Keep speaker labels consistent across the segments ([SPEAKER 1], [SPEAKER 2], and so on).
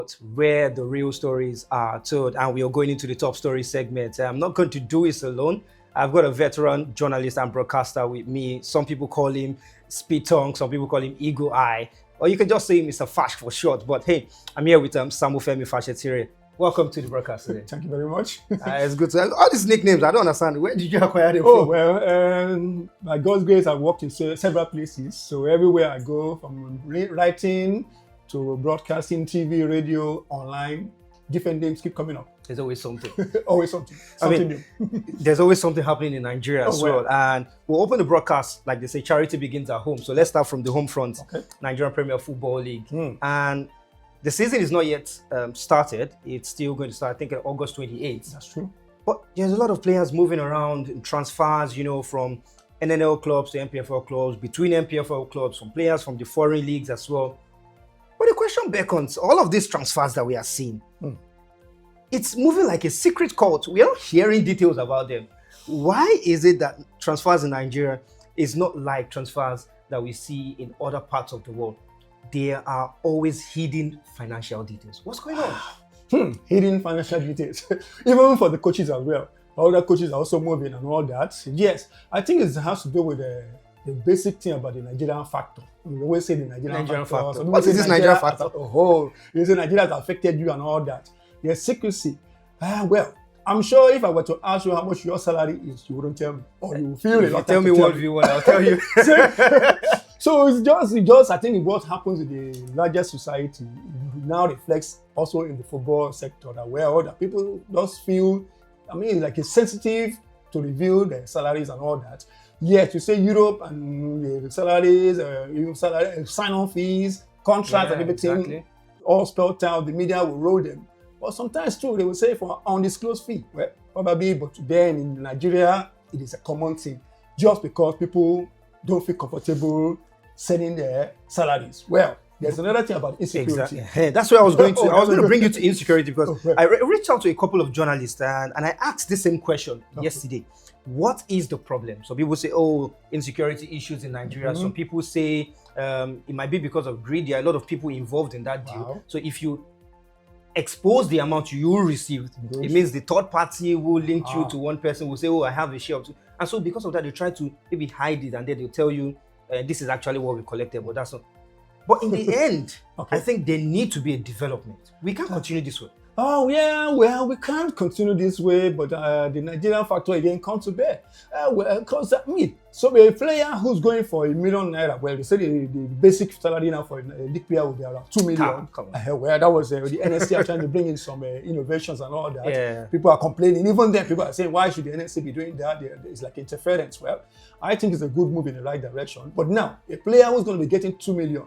[SPEAKER 1] sport where the real stories are told, and we are going into the top story segment. I'm not going to do this alone. I've got a veteran journalist and broadcaster with me. Some people call him Speed Tongue, some people call him Eagle Eye, or you can just say Mr. Fash for short. But hey, I'm here with Samuel Femi Fashetire. Welcome to the broadcast today.
[SPEAKER 2] Thank you very much.
[SPEAKER 1] It's good to have all these nicknames. I don't understand. Where did you acquire them from?
[SPEAKER 2] Well, by God's grace, I've worked in several places. So everywhere I go, from writing to broadcasting, TV, radio, online, different names keep coming up.
[SPEAKER 1] There's always something.
[SPEAKER 2] Always something. Something new.
[SPEAKER 1] There's always something happening in Nigeria as well. And we'll open the broadcast, like they say, charity begins at home. So let's start from the home front, Nigerian Premier Football League. And the season is not yet started. It's still going to start, I think, on August 28th.
[SPEAKER 2] That's true.
[SPEAKER 1] But there's a lot of players moving around in transfers, from NNL clubs to MPFL clubs, between MPFL clubs, from players from the foreign leagues as well. But the question beckons, all of these transfers that we are seeing, it's moving like a secret cult. We are not hearing details about them. Why is it that transfers in Nigeria is not like transfers that we see in other parts of the world? There are always hidden financial details. What's going on?
[SPEAKER 2] Hidden financial details. Even for the coaches as well. Other coaches are also moving and all that. Yes, I think it has to do with the basic thing about the Nigerian factor. We always say the Nigerian factor.
[SPEAKER 1] What is this Nigerian factor?
[SPEAKER 2] You say Nigeria has affected you and all that. Yes, secrecy. Well, I'm sure if I were to ask you how much your salary is, you wouldn't tell me. Or you feel it.
[SPEAKER 1] Tell me what you want, I'll tell you.
[SPEAKER 2] So it's just, I think what happens in the larger society now reflects also in the football sector that people just feel, like it's sensitive to reveal their salaries and all that. Yes, you say Europe and the salaries, sign-on fees, contracts and everything, all spelled out, the media will roll them. But sometimes too, they will say for undisclosed fee. Well, probably, but then in Nigeria, it is a common thing. Just because people don't feel comfortable sending their salaries. Well, there's another thing about insecurity.
[SPEAKER 1] Exactly. Hey, that's where I was going to. I was going to bring you to insecurity because I reached out to a couple of journalists and I asked the same question yesterday. What is the problem? Some people say, insecurity issues in Nigeria. Some people say it might be because of greed. There are a lot of people involved in that deal. So if you expose the amount you received, it means the third party will link you to one person, will say, I have a share of two. And so because of that, they try to maybe hide it and then they'll tell you, this is actually what we collected, but that's not. But in the end, I think there need to be a development. We can't continue this way.
[SPEAKER 2] We can't continue this way, but the Nigerian factor again comes to bear. So a player who's going for £1 million, well, they say the basic salary now for a league player will be around 2 million. That was the NSC are trying to bring in some innovations and all that.
[SPEAKER 1] Yeah.
[SPEAKER 2] People are complaining. Even then, people are saying, why should the NSC be doing that? It's like interference. Well, I think it's a good move in the right direction. But now, a player who's going to be getting 2 million,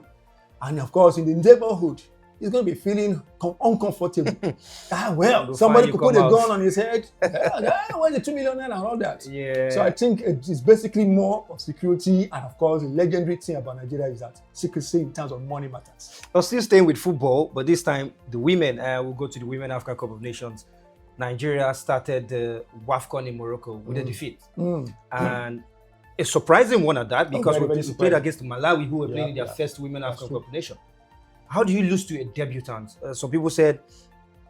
[SPEAKER 2] and of course, in the neighborhood, he's going to be feeling uncomfortable. Somebody could put a gun on his head. Where's the 2 million and all that?
[SPEAKER 1] Yeah.
[SPEAKER 2] So I think it's basically more of security. And of course, the legendary thing about Nigeria is that secrecy in terms of money matters.
[SPEAKER 1] I'm still staying with football, but this time the women will go to the Women African Cup of Nations. Nigeria started the WAFCON in Morocco with a defeat. And a surprising one at that because we played against Malawi, who were playing their first Women African Cup of Nations. How do you lose to a debutant? Some people said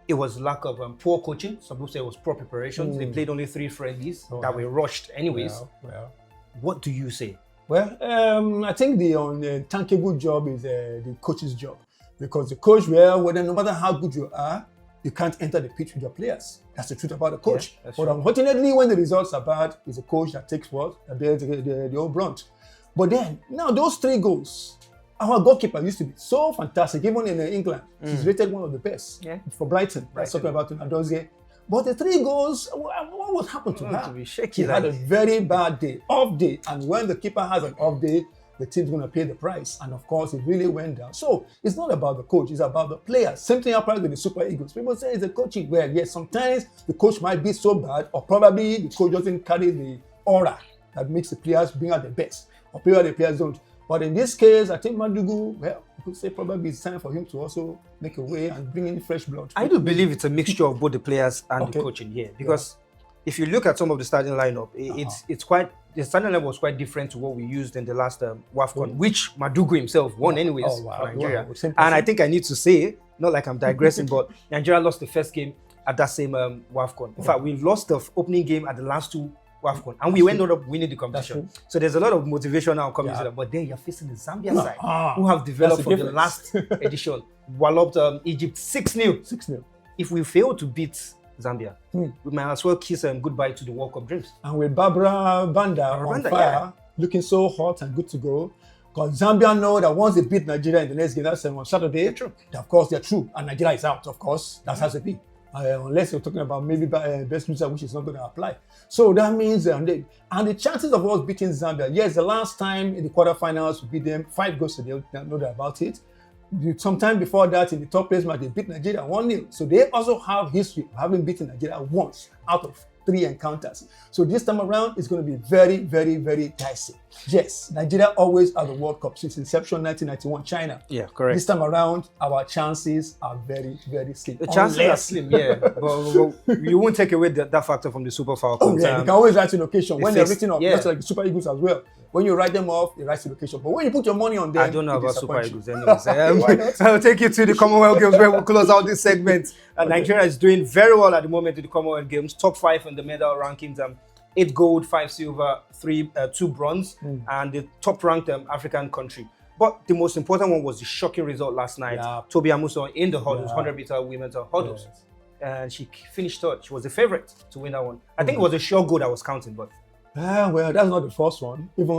[SPEAKER 1] it was lack of poor coaching. Some people said it was poor preparations. They played only 3 friendlies that were rushed anyways. What do you say?
[SPEAKER 2] Well, I think the unthinkable job is the coach's job. Because the coach, no matter how good you are, you can't enter the pitch with your players. That's the truth about the coach. But unfortunately, when the results are bad, it's the coach that takes the whole brunt. But then, now those 3 goals, our goalkeeper used to be so fantastic, even in England. He's rated one of the best for Brighton. That's talking about Nadozie. But the 3 goals, what happened to her? She had a very bad day, off day. And when the keeper has an off day, the team's going to pay the price. And of course, it really went down. So it's not about the coach, it's about the players. Same thing happens with the Super Eagles. People say it's the coaching. Well, yes, sometimes the coach might be so bad, or probably the coach doesn't carry the aura that makes the players bring out the best. Or the players don't. But in this case, I think Madugu, you could say probably it's time for him to also make a way and bring in fresh blood.
[SPEAKER 1] I do believe it's a mixture of both the players and the coaching, because if you look at some of the starting lineup, it's quite the standard level was quite different to what we used in the last WAFCON, which Madugu himself won anyways for Nigeria. And I think I need to say, not like I'm digressing, but Nigeria lost the first game at that same WAFCON. In fact, we lost the opening game at the last two WAFCON, and we ended up winning the competition. So there's a lot of motivation now coming to that. But then you're facing the Zambia side, who have developed from the last edition, walloped Egypt 6-0. 6-0. If we fail to beat Zambia, we might as well kiss goodbye to the World Cup dreams. And with Barbara Banda on fire, looking so hot and good to go, because Zambia know that once they beat Nigeria in the next game, that's on Saturday, of course they're through, and Nigeria is out, of course. That's how it be. Unless you're talking about maybe best loser, which is not going to apply. So that means, and the chances of us beating Zambia, yes, the last time in the quarterfinals we beat them 5-0, they know about it. Sometime before that, in the top place match, they beat Nigeria 1-0. So they also have history of having beaten Nigeria once out of 3 encounters. So this time around, it's going to be very, very, very dicey. Yes, Nigeria always at the World Cup since inception 1991, China. Yeah, correct. This time around, our chances are very, very slim. The chances are slim, yeah. but you won't take away that factor from the Super Falcons. Oh, yeah, you can always write to location when they're written off. Just like the Super Eagles as well. When you write them off, they write to location. But when you put your money on them, I don't know about Super Eagles anyways. I'll take you to the Commonwealth Games where we'll close out this segment. Nigeria is doing very well at the moment in the Commonwealth Games. Top 5 in the medal rankings. 8 gold, 5 silver, 2 bronze, and the top-ranked African country. But the most important one was the shocking result last night. Tobi Amusan in the hurdles, 100-meter women's hurdles. And she finished third. She was the favorite to win that one. I think it was a sure goal that was counting, but... well, that's not the first one. Even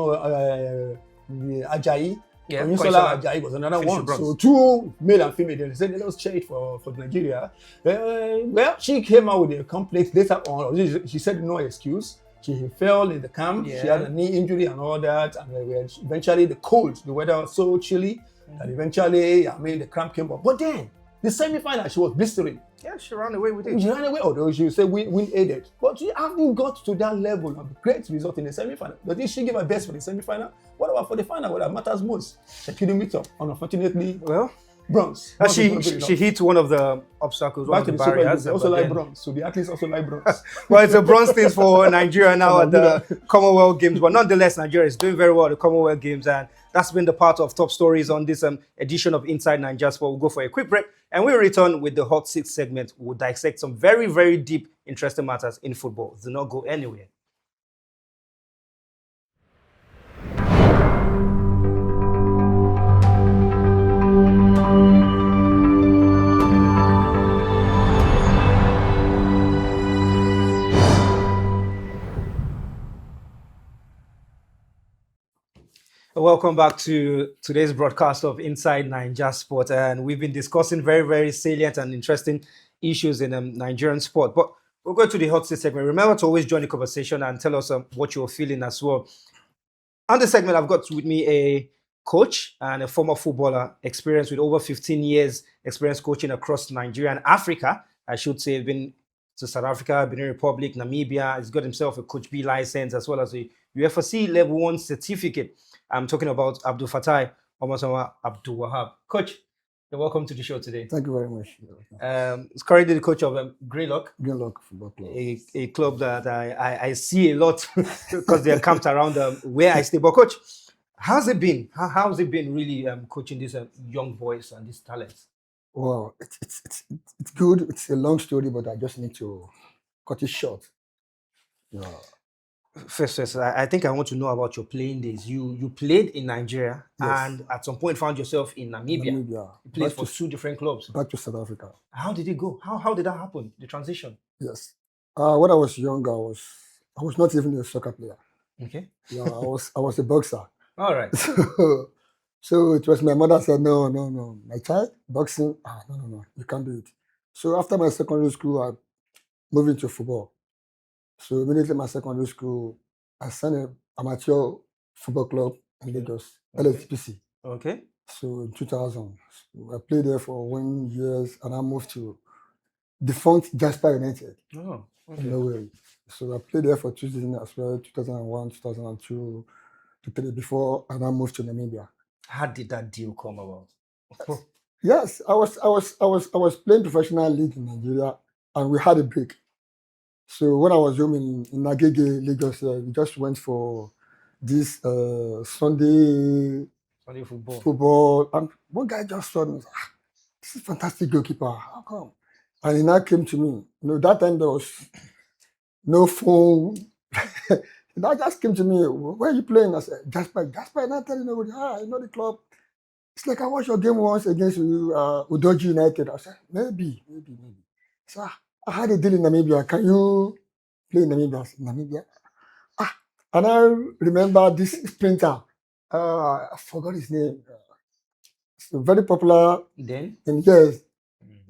[SPEAKER 1] the Ajayi, Olushola Ajayi was another one. So 2 male and female. They said, let us cheer it for Nigeria. Well, she came out with a complaint later on. She said no excuse. She fell in the camp. She had a knee injury and all that. And eventually the cold, the weather was so chilly that eventually, the cramp came up. But then, the semi-final, she was blistering. Yeah, she ran away with it. She ran away, although she said win aided. But she hasn't got to that level of great result in the semi-final. But if she gave her best for the semi-final, what about for the final? What matters most? She couldn't meet up. And unfortunately, bronze. She hit one of the obstacles, one of the barriers. They also like bronze. So the athletes also like bronze. Well, it's a bronze thing for Nigeria now at the Commonwealth Games. But nonetheless, Nigeria is doing very well at the Commonwealth Games. And that's been the part of top stories on this edition of Inside Naija Sports. We'll go for a quick break and we'll return with the Hot Seat segment. We'll dissect some very, very deep, interesting matters in football. Do not go anywhere. Welcome back to today's broadcast of Inside Naija Sports, and we've been discussing very, very salient and interesting issues in Nigerian sport. But we'll go to the hot seat segment. Remember to always join the conversation and tell us what you're feeling as well. On this segment, I've got with me a coach and a former footballer, experienced with over 15 years experience coaching across Nigeria and Africa. I should say, been to South Africa, Benin Republic, Namibia. He's got himself a Coach B license as well as a UFC Level 1 certificate. I'm talking about AbdulFatai, Omotanwa, Abdulwahab. Coach, you're welcome to the show today.
[SPEAKER 3] Thank you very much.
[SPEAKER 1] He's currently the coach of Greenlock.
[SPEAKER 3] Greenlock Football Club.
[SPEAKER 1] A club that I see a lot because they're camped around where I stay. But Coach, how's it been? How's it been really coaching these young boys and these talents?
[SPEAKER 3] Well, it's good. It's a long story, but I just need to cut it short. Yeah.
[SPEAKER 1] First, I think I want to know about your playing days. You played in Nigeria, yes, and at some point found yourself in Namibia. You played for 2 different clubs.
[SPEAKER 3] Back to South Africa.
[SPEAKER 1] How did it go? How did that happen, the transition?
[SPEAKER 3] Yes. When I was young, I was not even a soccer player.
[SPEAKER 1] Okay.
[SPEAKER 3] Yeah, I was a boxer.
[SPEAKER 1] All right.
[SPEAKER 3] So it was my mother said, no. My child, boxing, no, you can't do it. So after my secondary school, I moved into football. So immediately my secondary school, I signed an amateur football club in Lagos, LSPC.
[SPEAKER 1] Okay.
[SPEAKER 3] So in 2000, I played there for 1 year and I moved to defunct Jasper United.
[SPEAKER 1] Oh, okay.
[SPEAKER 3] No way. So I played there for 2 seasons as well, 2001, 2002, 2003, before and I moved to Namibia.
[SPEAKER 1] How did that deal come about?
[SPEAKER 3] Yes, I was playing professional league in Nigeria and we had a break. So when I was home in Agege, Lagos, we just went for this Sunday football, and one guy just saw me. This is fantastic goalkeeper. How come? And he now came to me. That time there was no phone. That just came to me. Where are you playing? I said, Jasper. And I tell you, I know the club. It's like I watched your game once against Udoji United. I said, maybe. So I had a deal in Namibia. Can you play in Namibia? I said, Namibia? And I remember this sprinter. I forgot his name. It's very popular.
[SPEAKER 1] Then?
[SPEAKER 3] Yes.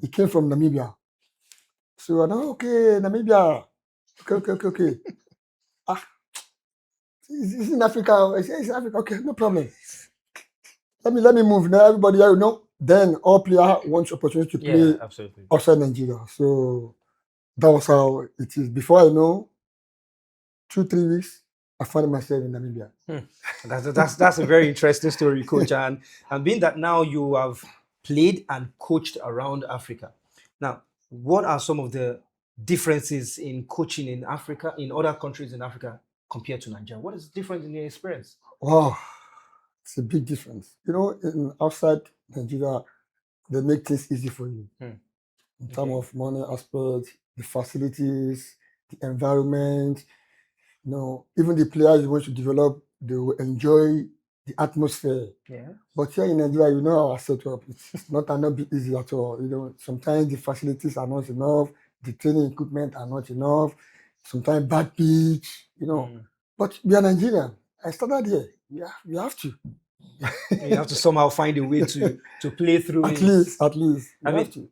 [SPEAKER 3] He came from Namibia. So I know, okay, Namibia. Okay. It's in Africa. It's in Africa. Okay, no problem. Let me move now. Everybody, then all players want opportunity to play outside Nigeria. So that was how it is. Before I know, 2-3 weeks, I found myself in Namibia.
[SPEAKER 1] That's a very interesting story, Coach. And being that now you have played and coached around Africa. Now, what are some of the differences in coaching in Africa, in other countries in Africa, compared to Nigeria? What is different in your experience?
[SPEAKER 3] Wow, it's a big difference. In outside Nigeria, they make things easy for you. In terms of money aspect, the facilities, the environment, even the players you want to develop, they will enjoy the atmosphere.
[SPEAKER 1] Yeah.
[SPEAKER 3] But here in Nigeria, our setup, it's not easy at all. Sometimes the facilities are not enough, the training equipment are not enough, sometimes bad pitch, But we are Nigerian. I started here. Yeah, we have to.
[SPEAKER 1] You have to somehow find a way to play through
[SPEAKER 3] at
[SPEAKER 1] it.
[SPEAKER 3] least.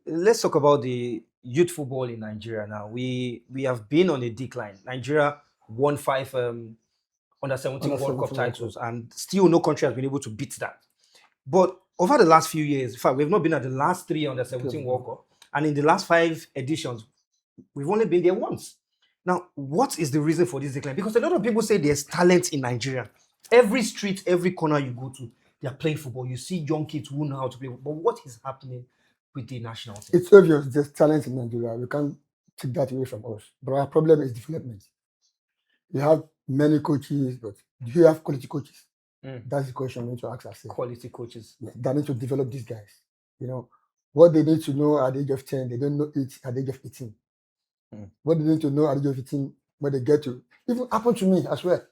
[SPEAKER 1] Let's talk about the youth football in Nigeria now. We have been on a decline. Nigeria won 5 under-17 World Cup titles, and still no country has been able to beat that. But over the last few years, in fact, we've not been at the last 3 under-17 World Cup, and in the last 5 editions, we've only been there once. Now, what is the reason for this decline? Because a lot of people say there's talent in Nigeria. Every street, every corner you go to, they are playing football. You see young kids who know how to play. But what is happening with the national team?
[SPEAKER 3] It's obvious there's talent in Nigeria. We can't take that away from us. But our problem is development. You have many coaches, but do you have quality coaches? That's the question we need to ask ourselves.
[SPEAKER 1] Quality coaches.
[SPEAKER 3] Yeah, they need to develop these guys. What they need to know at the age of 10, they don't know it at the age of 18. What they need to know at the age of 18, when they get to. Even happened to me as well.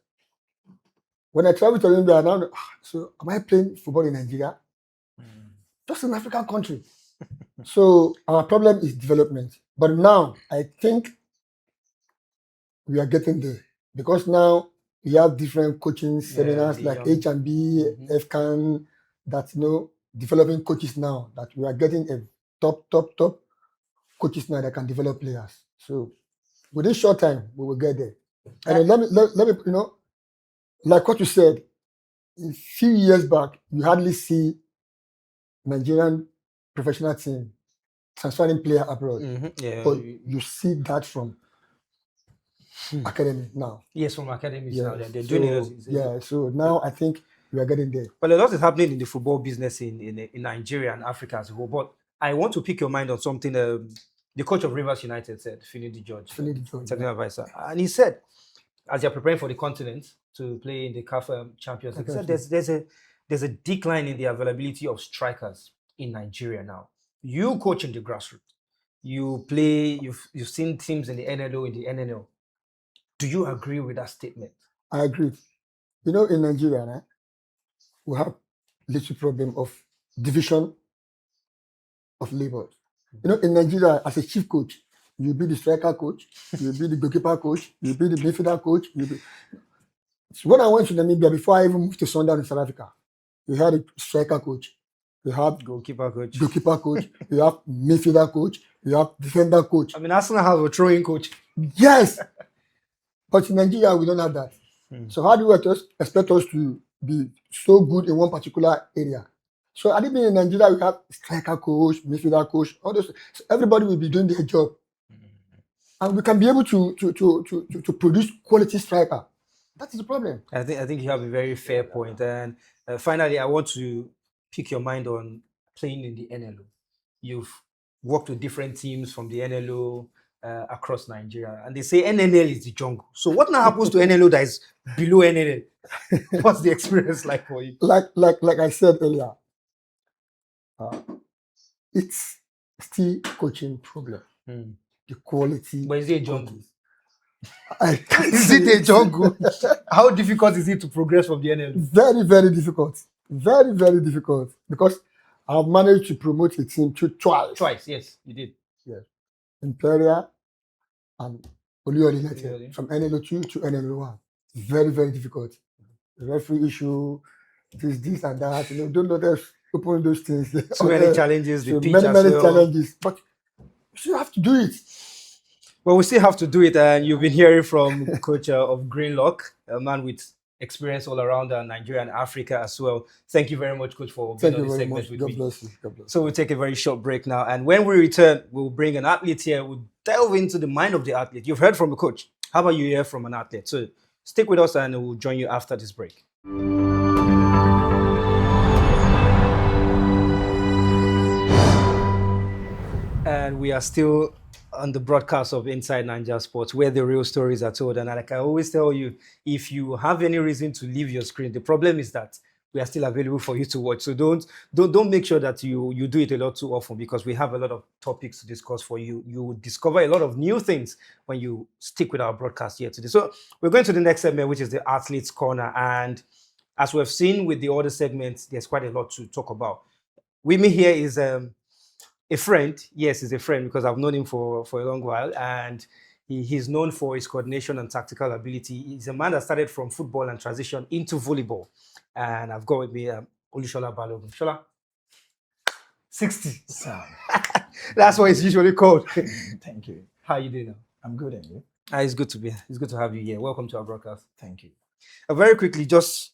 [SPEAKER 3] When I travel to Olympia, now, so am I playing football in Nigeria? Just an African country. So our problem is development. But now, I think we are getting there. Because now we have different coaching seminars like H&B, FCAN, that, developing coaches now, that we are getting a top coaches now that can develop players. So within short time, we will get there. And let me, like what you said, a few years back, you hardly see Nigerian professional team transferring player abroad. But you see that from academy now.
[SPEAKER 1] Yes, from academies now. They're doing it.
[SPEAKER 3] So now I think we are getting there.
[SPEAKER 1] Well, a lot is happening in the football business in Nigeria and Africa as a whole. But I want to pick your mind on something the coach of Rivers United said, Finidi George, technical advisor. And he said, as you're preparing for the continent to play in the CAF Champions League, he said there's a decline in the availability of strikers in Nigeria now. You coach in the grassroots. You play, you've seen teams in the NLO, in the NNL. Do you agree with that statement?
[SPEAKER 3] I agree. In Nigeria, we have little problem of division of labor. In Nigeria, as a chief coach, you'll be the striker coach, you'll be the goalkeeper coach, you'll be the midfielder coach. So when I went to Namibia, before I even moved to Sundown in South Africa, we had a striker coach, we have
[SPEAKER 1] goalkeeper coach,
[SPEAKER 3] we have midfielder coach, we have defender coach.
[SPEAKER 1] I mean, Arsenal have a throwing coach.
[SPEAKER 3] Yes, but in Nigeria, we don't have that. So how do you expect us to be so good in one particular area? So I think in Nigeria, we have striker coach, midfielder coach, all those. So everybody will be doing their job. And we can be able to produce quality striker. That is the problem.
[SPEAKER 1] I think you have a very fair point. And finally, I want to pick your mind on playing in the NLO. You've worked with different teams from the NLO, across Nigeria, and they say NNL is the jungle. So what now happens to NLO that is below NNL? What's the experience like for you?
[SPEAKER 3] Like I said earlier, it's still coaching problem. The quality.
[SPEAKER 1] But is it a jungle?
[SPEAKER 3] I can't
[SPEAKER 1] Is it a jungle? How difficult is it to progress from the NLO?
[SPEAKER 3] Very, very difficult. Very, very difficult. Because I've managed to promote a team twice.
[SPEAKER 1] Twice, yes, you did.
[SPEAKER 3] Yes. Imperial and Olushola United from NLO2 to NLO1. Very, very difficult. The referee issue, this and that. Don't let us open those things.
[SPEAKER 1] So many challenges. The pitch
[SPEAKER 3] many challenges. But we still have to do it.
[SPEAKER 1] Well, we still have to do it. And you've been hearing from coach of Greenlock, a man with experience all around Nigeria and Africa as well. Thank you very much, coach, for being on this segment with me.
[SPEAKER 3] God bless you. God bless you.
[SPEAKER 1] So we'll take a very short break now. And when we return, we'll bring an athlete here. We'll delve into the mind of the athlete. You've heard from the coach. How about you hear from an athlete? So stick with us and we'll join you after this break. And we are still on the broadcast of Inside Naija Sports, where the real stories are told. And like I always tell you, if you have any reason to leave your screen, the problem is that we are still available for you to watch. So don't make sure that you do it a lot too often, because we have a lot of topics to discuss for you. You will discover a lot of new things when you stick with our broadcast here today. So we're going to the next segment, which is the Athletes Corner. And as we've seen with the other segments, there's quite a lot to talk about. With me here is a friend. Yes, he's a friend because I've known him for a long while, and he's known for his coordination and tactical ability. He's a man that started from football and transitioned into volleyball. And I've got with me Olushola Balogun. Shola, 60. That's what it's usually called.
[SPEAKER 4] Thank you.
[SPEAKER 1] How are you doing now?
[SPEAKER 4] I'm good, and you?
[SPEAKER 1] It's good to have you here. Welcome to our broadcast.
[SPEAKER 4] Thank you.
[SPEAKER 1] Very quickly, just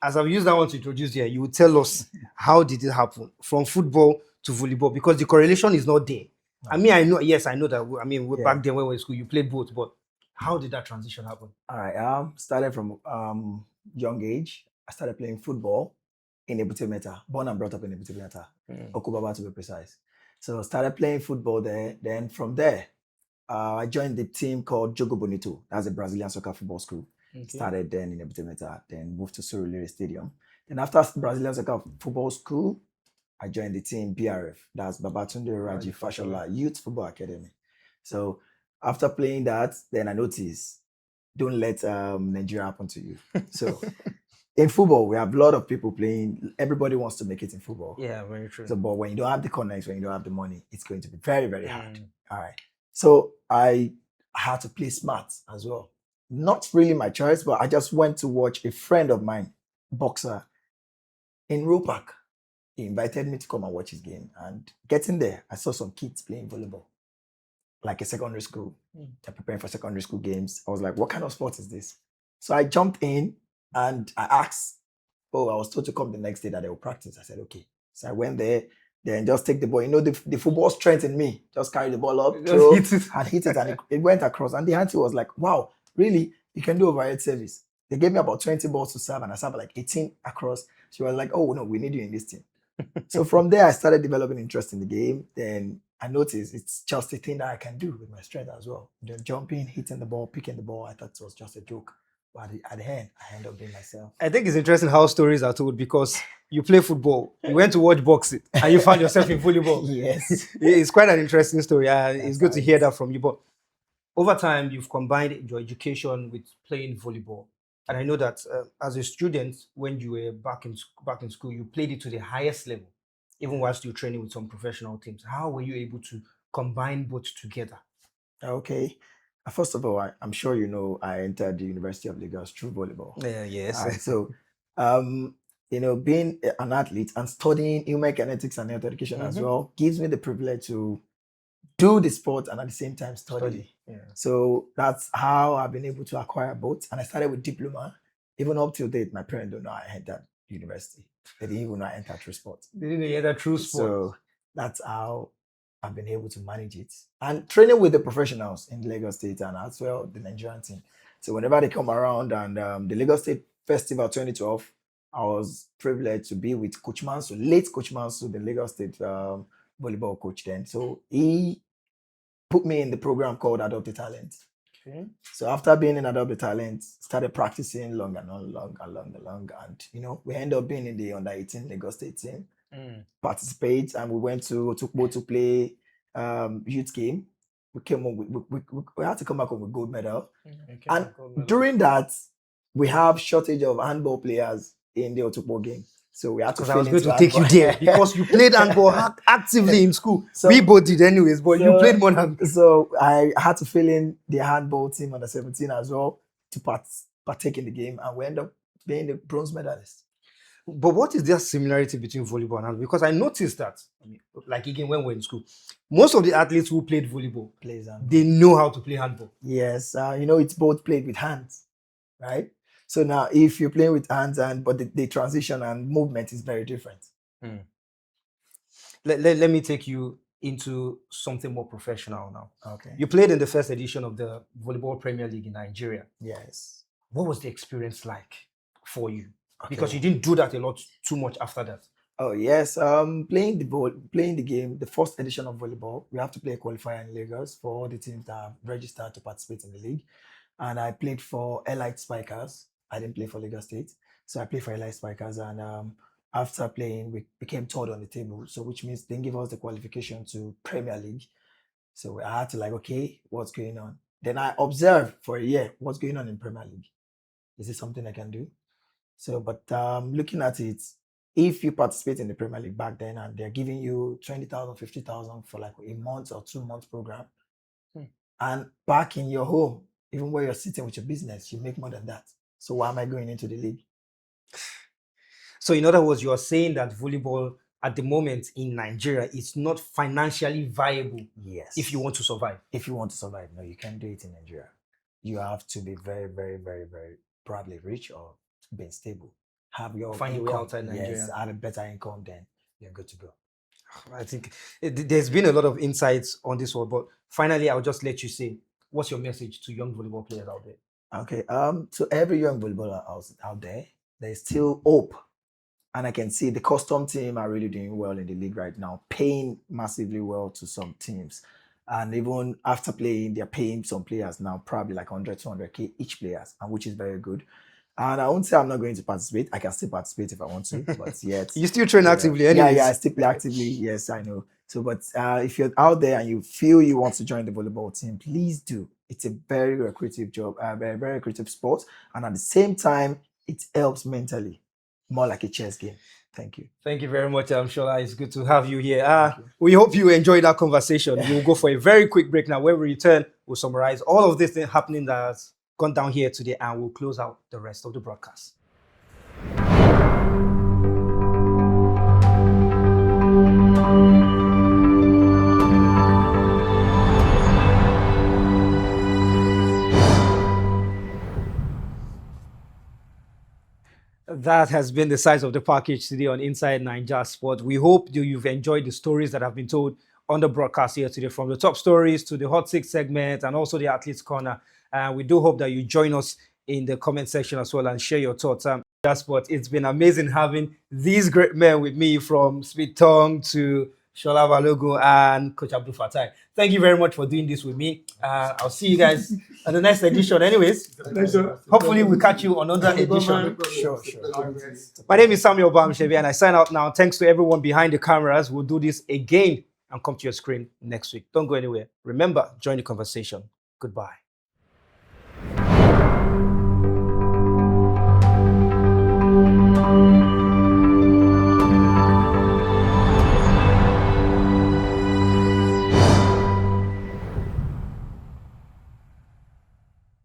[SPEAKER 1] as I've used that one to introduce you, you will tell us how did it happen from football to volleyball, because the correlation is not there. I mean, I know that. Back then when we were in school, you played both, but how did that transition happen?
[SPEAKER 4] All right. Started from young age. I started playing football in Ebute Metta, born and brought up in Ebute Metta, Okubaba to be precise. So started playing football there. Then from there, I joined the team called Jogo Bonito. That's a Brazilian soccer football school. Okay. Started then in Ebute Metta, then moved to Surulere Stadium. Then after Brazilian soccer football school, I joined the team BRF. That's Babatunde Raji Fashola Youth Football Academy. So after playing that, then I noticed, don't let Nigeria happen to you. So in football, we have a lot of people playing. Everybody wants to make it in football.
[SPEAKER 1] Yeah, very true.
[SPEAKER 4] So, but when you don't have the connects, when you don't have the money, it's going to be very, very hard. All right. So I had to play smart as well. Not really my choice, but I just went to watch a friend of mine, boxer, in Roe Park. He invited me to come and watch his game. And getting there, I saw some kids playing volleyball, like a secondary school. They're preparing for secondary school games. I was like, what kind of sport is this? So I jumped in and I asked, I was told to come the next day that they will practice. I said, okay. So I went there, then just take the ball. The football strength in me, just carry the ball up, throw, and hit it. And it went across. And the auntie was like, wow, really? You can do overhead service. They gave me about 20 balls to serve, and I served like 18 across. She was like, oh, no, we need you in this team. So from there, I started developing interest in the game. Then I noticed it's just a thing that I can do with my strength as well. Just jumping, hitting the ball, picking the ball. I thought it was just a joke. But at the end, I ended up being myself.
[SPEAKER 1] I think it's interesting how stories are told, because you play football, you went to watch boxing, and you found yourself in volleyball.
[SPEAKER 4] Yes.
[SPEAKER 1] It's quite an interesting story. It's good to hear that from you. But over time, you've combined your education with playing volleyball. And I know that as a student, when you were back in school, you played it to the highest level, even whilst you're training with some professional teams. How were you able to combine both together?
[SPEAKER 4] Okay. First of all, I'm sure you know I entered the University of Lagos through volleyball.
[SPEAKER 1] Yes.
[SPEAKER 4] So, being an athlete and studying human kinetics and health education as well gives me the privilege to do the sport and at the same time study. Yeah. So that's how I've been able to acquire both. And I started with diploma. Even up till date, my parents don't know I entered university. They didn't even know I entered through sport.
[SPEAKER 1] They didn't hear that through sport.
[SPEAKER 4] So that's how I've been able to manage it. And training with the professionals in Lagos State and as well the Nigerian team. So whenever they come around, and the Lagos State Festival 2012, I was privileged to be with Coach Mansu, late Coach Mansu, the Lagos State volleyball coach then. So he put me in the program called Adopt a Talent.
[SPEAKER 1] Okay.
[SPEAKER 4] So after being in Adopt a Talent, started practicing long, and we end up being in the under 18 Lagos State team. Participate, and we went to Tukbo to play youth game. We came home. We had to come back home with gold medal. And during that, we have shortage of handball players in the Otukbo game. So we had to.
[SPEAKER 1] Because I was going to take you there because you played handball actively in school. So, we both did anyways, but you played more than.
[SPEAKER 4] So I had to fill in the handball team under 17 as well to partake in the game, and we end up being the bronze medalist.
[SPEAKER 1] But what is the similarity between volleyball and handball? Because I noticed that, like again, when we're in school, most of the athletes who played volleyball, they know how to play handball.
[SPEAKER 4] Yes, it's both played with hands, right? So now, if you're playing with hands, but the transition and movement is very different.
[SPEAKER 1] Let me take you into something more professional now.
[SPEAKER 4] Okay.
[SPEAKER 1] You played in the first edition of the Volleyball Premier League in Nigeria.
[SPEAKER 4] Yes.
[SPEAKER 1] What was the experience like for you? Okay. Because you didn't do that a lot too much after that.
[SPEAKER 4] Oh yes, playing the game, the first edition of volleyball, we have to play a qualifier in Lagos for all the teams that have registered to participate in the league. And I played for Elite Spikers. I didn't play for Lagos State, so I played for Elite Spikers. And after playing, we became third on the table. So which means they give us the qualification to Premier League. So I had to okay, what's going on? Then I observed for a year what's going on in Premier League. Is it something I can do? So, but looking at it, if you participate in the Premier League back then and they're giving you 20,000, 50,000 for a month or 2 months program, and back in your home, even where you're sitting with your business, you make more than that. So why am I going into the league?
[SPEAKER 1] So in other words, you're saying that volleyball at the moment in Nigeria is not financially viable.
[SPEAKER 4] Yes.
[SPEAKER 1] If you want to survive.
[SPEAKER 4] If you want to survive, no, you can't do it in Nigeria. You have to be very, very, very, very probably rich or being stable. Have your
[SPEAKER 1] find
[SPEAKER 4] income.
[SPEAKER 1] Your way outside Nigeria.
[SPEAKER 4] Yes, have a better income, then you're good to go.
[SPEAKER 1] I think there's been a lot of insights on this one, but finally, I'll just let you say, what's your message to young volleyball players out there?
[SPEAKER 4] Okay, to every young volleyballer out there, there's still hope. And I can see the custom team are really doing well in the league right now, paying massively well to some teams. And even after playing, they're paying some players now probably like 100, 200K each players, and which is very good. And I won't say I'm not going to participate. I can still participate if I want to, but yet.
[SPEAKER 1] You still train actively anyway.
[SPEAKER 4] Yeah, I still play actively. Yes, I know. So, but if you're out there and you feel you want to join the volleyball team, please do. It's a very recreative job, very, very recreative sport. And at the same time, it helps mentally, more like a chess game. Thank you.
[SPEAKER 1] Thank you very much, Olushola. It's good to have you here. We hope you enjoyed that conversation. We'll go for a very quick break now. When we return, we'll summarize all of this thing happening that's gone down here today, and we'll close out the rest of the broadcast. That has been the size of the package today on Inside Naija Sports. We hope you've enjoyed the stories that have been told on the broadcast here today, from the top stories to the hot six segment and also the athletes corner. We do hope that you join us in the comment section as well and share your thoughts. Sport. It's been amazing having these great men with me, from Speed Tongue to Shola Balogun and Coach AbdulFatai. Thank you very much for doing this with me. I'll see you guys on the next edition. Anyways, hopefully we'll catch you on another edition.
[SPEAKER 4] Sure.
[SPEAKER 1] My name is Samuel Bamshevi, and I sign out now. Thanks to everyone behind the cameras. We'll do this again and come to your screen next week. Don't go anywhere. Remember, join the conversation. Goodbye.